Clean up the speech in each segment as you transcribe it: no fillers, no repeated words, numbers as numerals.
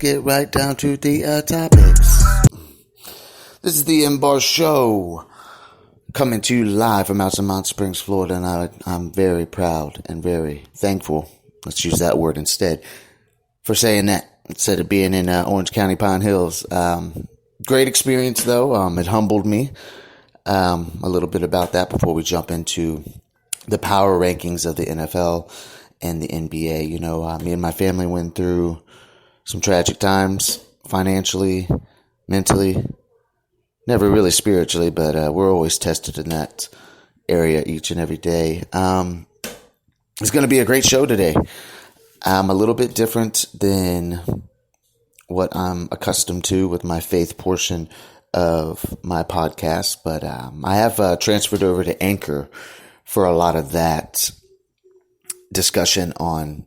get right down to the topics. This is the M-Bar Show, coming to you live from outside Mount Springs, Florida, and I'm very proud and very thankful, let's use that word instead, for saying that, instead of being in Orange County, Pine Hills. Great experience, though. It humbled me. A little bit about that before we jump into the power rankings of the NFL and the NBA. You know, me and my family went through some tragic times, financially, mentally, never really spiritually, but we're always tested in that area each and every day. It's going to be a great show today. A little bit different than what I'm accustomed to with my faith portion of my podcast, but I have transferred over to Anchor for a lot of that discussion on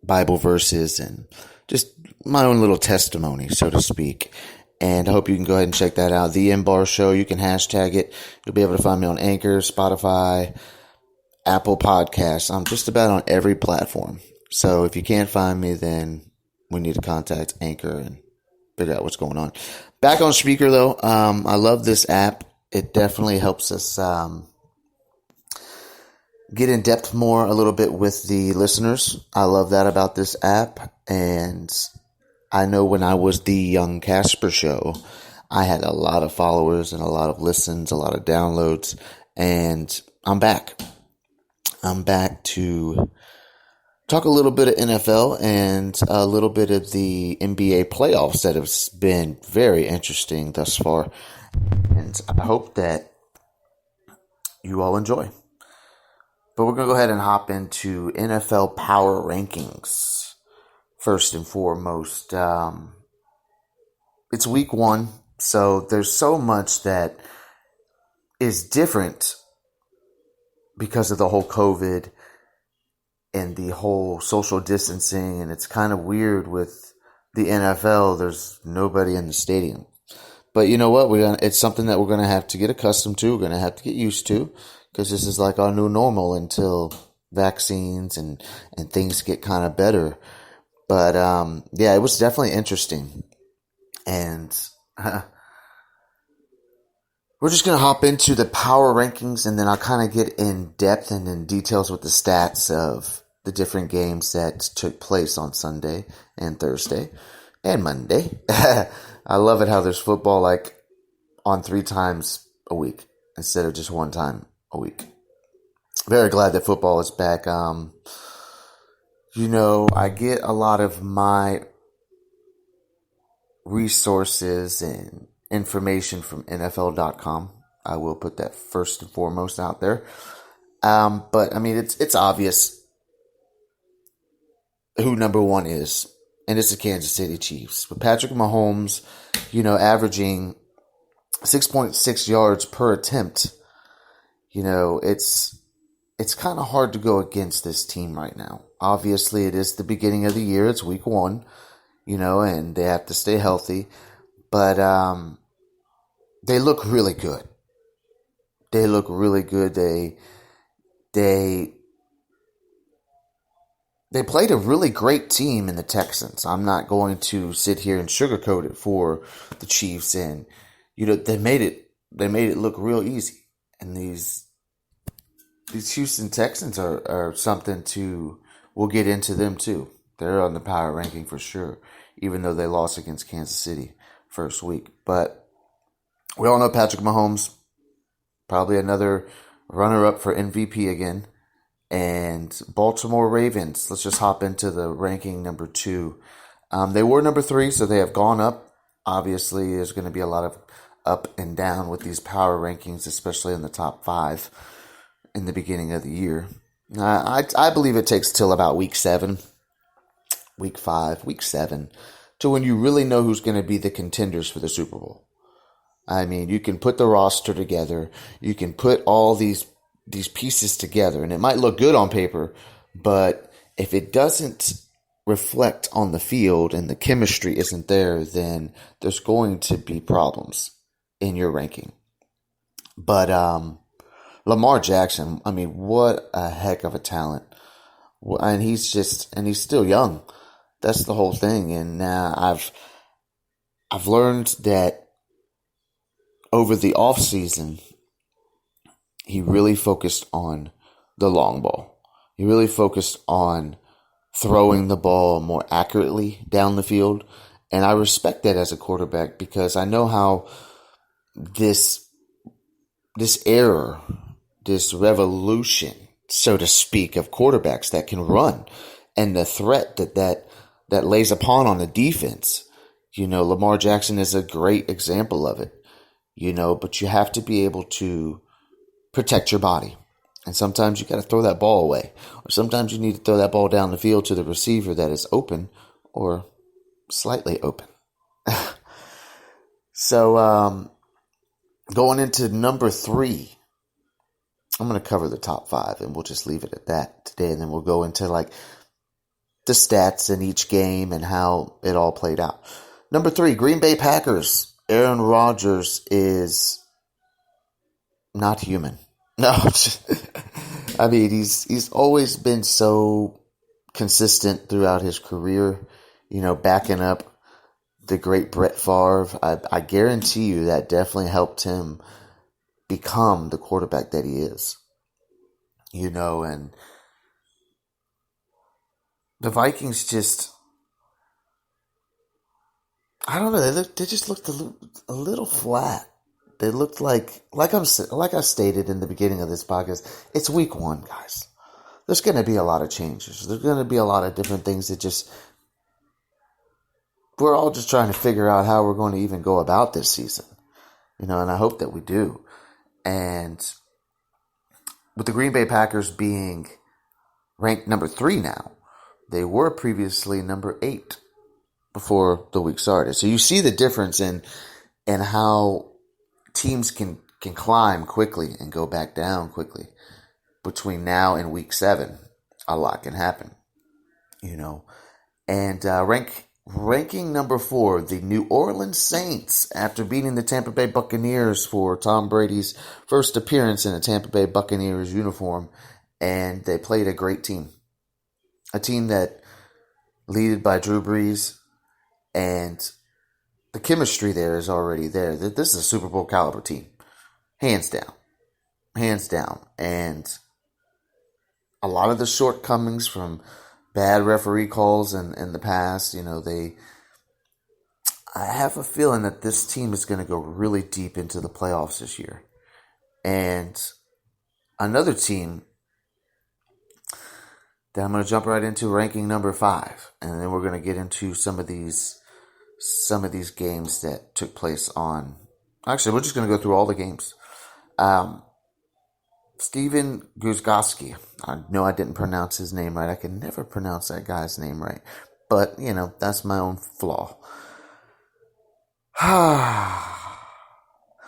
Bible verses and just my own little testimony, so to speak. And I hope you can go ahead and check that out. The M-Bar Show. You can hashtag it. You'll be able to find me on Anchor, Spotify, Apple Podcasts. I'm just about on every platform. So if you can't find me, then we need to contact Anchor and figure out what's going on. Back on Spreaker, though. I love this app. It definitely helps us get in depth more a little bit with the listeners. I love that about this app. And I know when I was the Young Casper Show, I had a lot of followers and a lot of listens, a lot of downloads, and I'm back. I'm back to talk a little bit of NFL and a little bit of the NBA playoffs that have been very interesting thus far. And I hope that you all enjoy. But we're going to go ahead and hop into NFL power rankings. First and foremost, it's week 1, so there's so much that is different because of the whole COVID and the whole social distancing, and it's kind of weird with the NFL. There's nobody in the stadium. But you know what? It's something that we're going to have to get accustomed to. We're going to have to get used to, because this is like our new normal until vaccines and things get kind of better. But, yeah, it was definitely interesting. And we're just going to hop into the power rankings, and then I'll kind of get in depth and in details with the stats of the different games that took place on Sunday and Thursday and Monday. I love it how there's football like on 3 times a week instead of just 1 time a week. Very glad that football is back. You know, I get a lot of my resources and information from NFL.com. I will put that first and foremost out there. But I mean, it's obvious who number 1 is, and it's the Kansas City Chiefs. With Patrick Mahomes, you know, averaging 6.6 yards per attempt, you know, it's kind of hard to go against this team right now. Obviously, it is the beginning of the year. It's week 1, you know, and they have to stay healthy. But they look really good. They look really good. They played a really great team in the Texans. I'm not going to sit here and sugarcoat it for the Chiefs. And, you know, they made it look real easy. And these Houston Texans are something to, we'll get into them too. They're on the power ranking for sure, even though they lost against Kansas City first week. But we all know Patrick Mahomes, probably another runner-up for MVP again. And Baltimore Ravens, let's just hop into the ranking number 2. They were number 3, so they have gone up. Obviously, there's going to be a lot of up and down with these power rankings, especially in the top 5 in the beginning of the year. I believe it takes till about week 7, week 5, week 7, to when you really know who's going to be the contenders for the Super Bowl. I mean, you can put the roster together. You can put all these pieces together, and it might look good on paper, but if it doesn't reflect on the field and the chemistry isn't there, then there's going to be problems in your ranking. But Lamar Jackson, I mean, what a heck of a talent. And he's still young. That's the whole thing. And I've learned that over the off season, he really focused on the long ball. He really focused on throwing the ball more accurately down the field. And I respect that as a quarterback because I know how this era, this revolution, so to speak, of quarterbacks that can run and the threat that lays upon on the defense. Lamar Jackson is a great example of it, but you have to be able to protect your body. And sometimes you got to throw that ball away. Or sometimes you need to throw that ball down the field to the receiver that is open or slightly open. So, going into number 3, I'm going to cover the top 5 and we'll just leave it at that today. And then we'll go into like the stats in each game and how it all played out. Number 3, Green Bay Packers. Aaron Rodgers is not human. No, I mean, he's always been so consistent throughout his career, backing up the great Brett Favre. I guarantee you that definitely helped him become the quarterback that he is, and the Vikings just, I don't know, they just looked a little flat. They looked like I stated in the beginning of this podcast, it's week 1, guys. There's going to be a lot of changes. There's going to be a lot of different things that we're all just trying to figure out how we're going to even go about this season, and I hope that we do. And with the Green Bay Packers being ranked number 3 now, they were previously number 8 before the week started. So you see the difference in how teams can climb quickly and go back down quickly between now and week 7. A lot can happen, And ranking number 4, the New Orleans Saints, after beating the Tampa Bay Buccaneers for Tom Brady's first appearance in a Tampa Bay Buccaneers uniform, and they played a great team. A team that led by Drew Brees, and the chemistry there is already there. This is a Super Bowl caliber team. Hands down. And a lot of the shortcomings from bad referee calls in the past, I have a feeling that this team is going to go really deep into the playoffs this year. And another team that I'm going to jump right into, ranking number 5. And then we're going to get into some of these games that took place on. Actually, we're just going to go through all the games. Steven Guzgowski. I know I didn't pronounce his name right. I can never pronounce that guy's name right. But, that's my own flaw.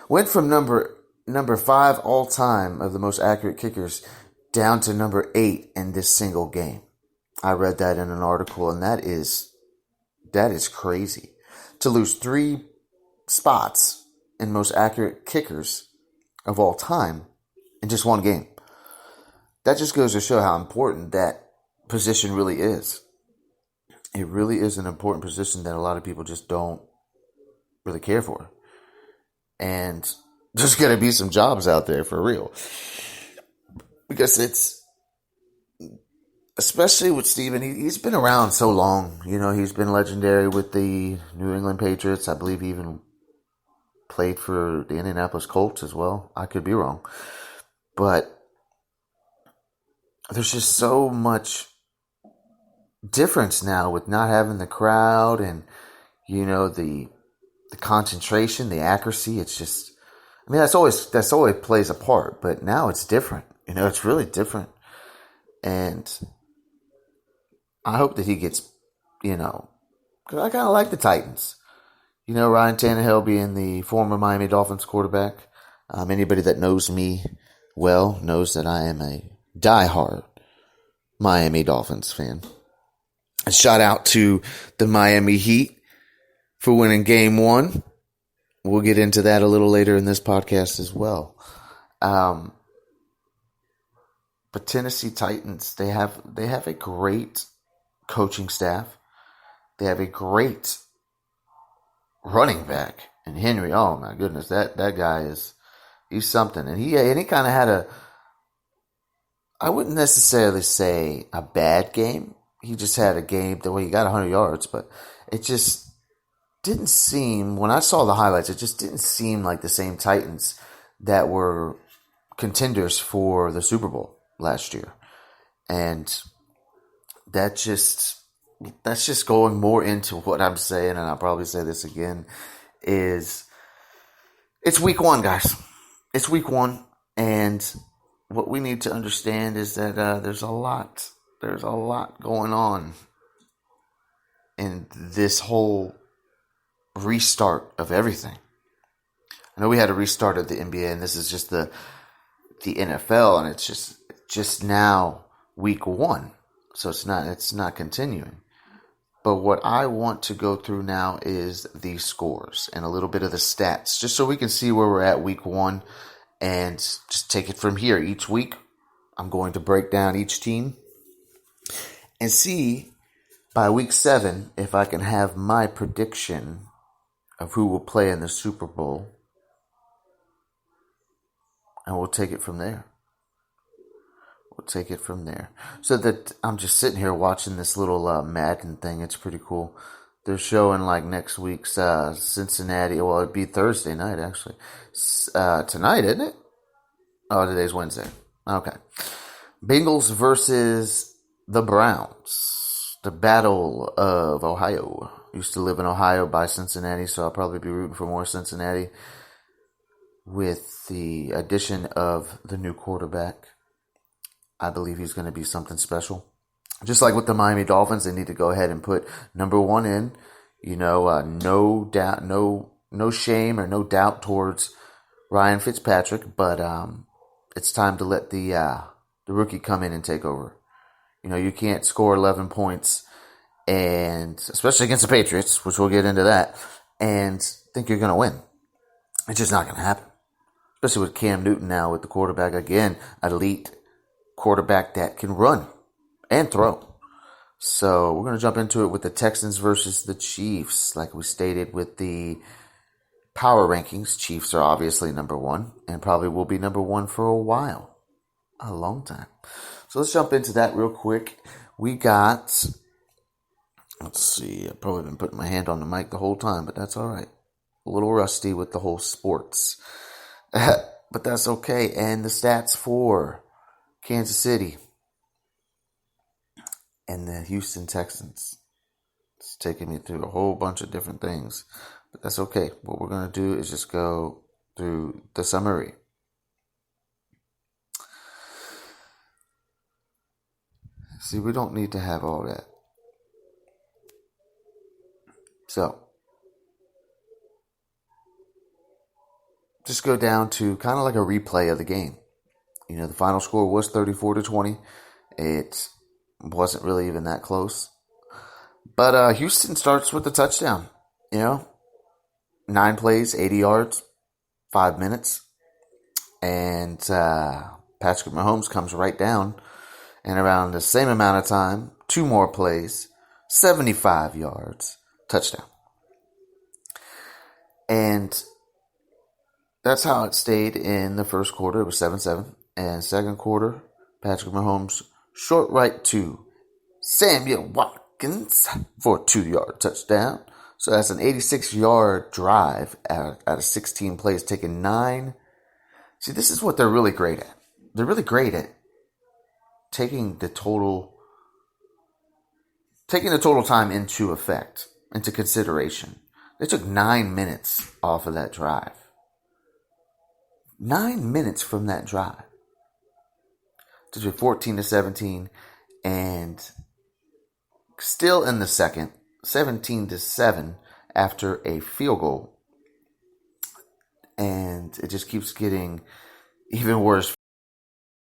Went from number 5 all time of the most accurate kickers down to number 8 in this single game. I read that in an article, and that is crazy. To lose 3 spots in most accurate kickers of all time in just one game. That just goes to show how important that position really is. It really is an important position that a lot of people just don't really care for. And there's going to be some jobs out there for real. Because it's, especially with Steven, he's been around so long. He's been legendary with the New England Patriots. I believe he even played for the Indianapolis Colts as well. I could be wrong. But there's just so much difference now with not having the crowd and, the concentration, the accuracy. It's just, that's always plays a part, but now it's different. It's really different. And I hope that he gets, because I kind of like the Titans. Ryan Tannehill being the former Miami Dolphins quarterback. Anybody that knows me well knows that I am a diehard Miami Dolphins fan. A shout out to the Miami Heat for winning game 1. We'll get into that a little later in this podcast as well. But Tennessee Titans, they have a great coaching staff. They have a great running back in Henry. Oh my goodness, that guy he's something. And he kind of had I wouldn't necessarily say a bad game. He just had a game that he got 100 yards, but it just didn't seem, when I saw the highlights, it just didn't seem like the same Titans that were contenders for the Super Bowl last year. And that's just going more into what I'm saying, and I'll probably say this again, is it's week one, guys. It's week one, and what we need to understand is that there's a lot going on in this whole restart of everything. I know we had a restart of the NBA, and this is just the NFL, and it's just now week one, so it's not continuing. But what I want to go through now is the scores and a little bit of the stats, just so we can see where we're at week one and just take it from here. Each week, I'm going to break down each team and see by week 7 if I can have my prediction of who will play in the Super Bowl. And we'll take it from there. So that I'm just sitting here watching this little Madden thing. It's pretty cool. They're showing like next week's Cincinnati. Well, it'd be Thursday night actually. Tonight, isn't it? Oh, today's Wednesday. Okay. Bengals versus the Browns. The Battle of Ohio. Used to live in Ohio by Cincinnati, so I'll probably be rooting for more Cincinnati with the addition of the new quarterback. I believe he's going to be something special. Just like with the Miami Dolphins, they need to go ahead and put number 1 in. No doubt, no shame or no doubt towards Ryan Fitzpatrick, but it's time to let the rookie come in and take over. You can't score 11 points, and especially against the Patriots, which we'll get into that, and think you're going to win. It's just not going to happen. Especially with Cam Newton now with the quarterback, again, elite quarterback that can run and throw. So we're going to jump into it with the Texans versus the Chiefs. Like we stated with the power rankings, Chiefs are obviously number 1 and probably will be number 1 for a while. A long time. So let's jump into that real quick. We got, let's see, I've probably been putting my hand on the mic the whole time, but that's all right. A little rusty with the whole sports. But that's okay. And the stats for Kansas City and the Houston Texans. It's taking me through a whole bunch of different things, but that's okay. What we're going to do is just go through the summary. See, we don't need to have all that. So, just go down to kind of like a replay of the game. The final score was 34-20. It wasn't really even that close. But Houston starts with the touchdown. 9 plays, 80 yards, 5 minutes. And Patrick Mahomes comes right down. And around the same amount of time, 2 more plays, 75 yards, touchdown. And that's how it stayed in the first quarter. It was 7-7. And second quarter, Patrick Mahomes short right to Samuel Watkins for a 2-yard touchdown. So that's an 86-yard drive out of 16 plays, taking 9. See, this is what they're really great at. They're really great at taking the total time into consideration. They took 9 minutes off of that drive. 9 minutes from that drive. To do 14-17, and still in the second, 17-7 after a field goal. And it just keeps getting even worse